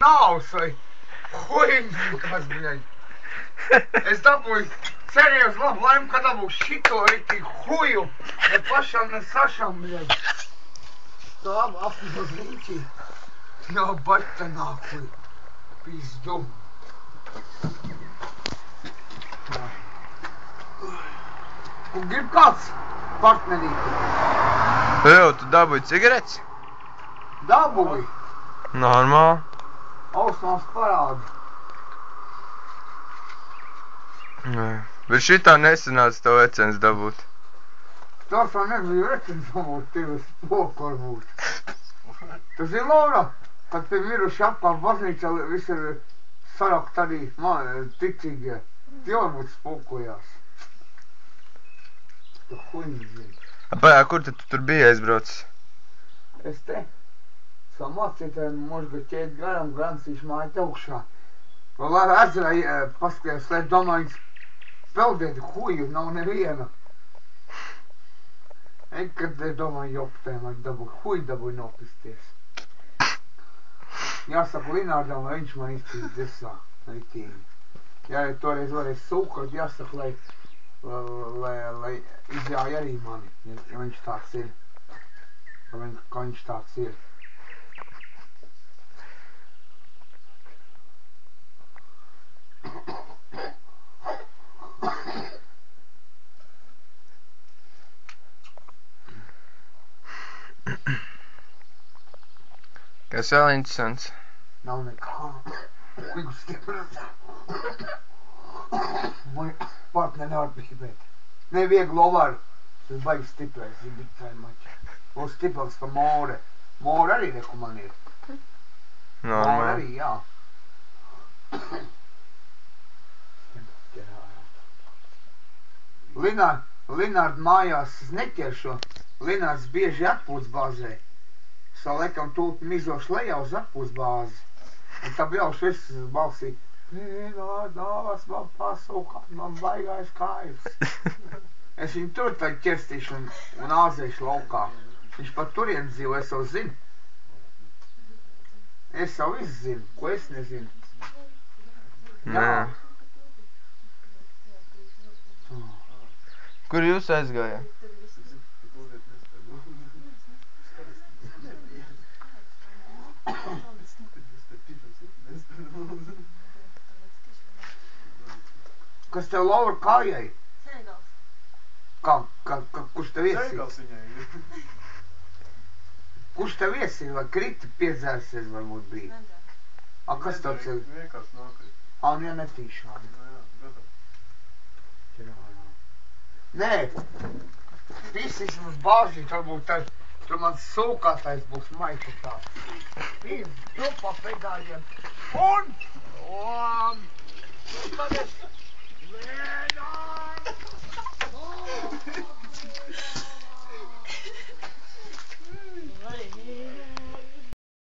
nāvs vai huiņkas, bļaļ. Es dabūju cerējos labu laimu, ka dabūju šito ritīgu huju, ne pašam, ne sašam, bļaļ. Tā apmaz līķī. Jā, baļta nākuj. Pizdu. Un grib kāds partnerīti? Jau, tu dabūji cigaretes? Dabūji. Normāli. Ausmās parādi. Bet šitā nesanāca tev ecens dabūt. Tas vēl negrib ecens dabūt, tev es poku varbūt. Tas ir Laura, kad pie miruši apkārt baznīca viss ir sarakt arī ticīgie. Tie varbūt spokojās. Tu huņi zini. Apājā, kur tu tur biji aizbraucis? Es te samācītēm možda ķēt garam grancīšu māju augšā. Vēl ar ezerā paskatījās, lai domāju, peldēt huju nav neviena. Kad es domāju, joptēm, huju dabūju nopisties. Jāsaka Linārdam, lai viņš man izcīt desā, ritīgi. Ja toreiz varēs sūkot, jāsaka, lai izjāja arī mani, ja viņš tāds ir. Ka viņš tāds ir. Kas vēl interesants? Nav nekā. Viņu stiprināt. Mani partneri nevar pīpēt. Nevieglo varu. Tas baigi stiprais, zin, bet tā ir maķi. Vēl stiprs pa More. More arī reku man ir. More arī, jā. Linārd mājās es neķeršu. Linārds bieži atpūs bāzē. Es vēl laikam tūt mizošu lejā uz atpūs bāzi. Un tā bļaušu viss balsī. Linārd nāvas man pasūkāt, man baigais kājas. Es viņu tur tā ķerstīšu un āzēšu laukā. Viņš pat turien dzīvo, es jau zinu. Es jau viss zinu, ko es nezinu. Jā. Kur jūs aizgājāt? Kas tev Laura kājai? Kurš tev iesīja? Kurš tev iesīja? Vai kriti piedzērsies varbūt bija? Kas tev ceļ? Vienkārši nākai. Nu ja netīšādi. Jā, Nē, visis mums bāžīt, varbūt tur man sūkātais būs maika tāds. Pīz, pa pedāļiem. Un tad es... Vienā!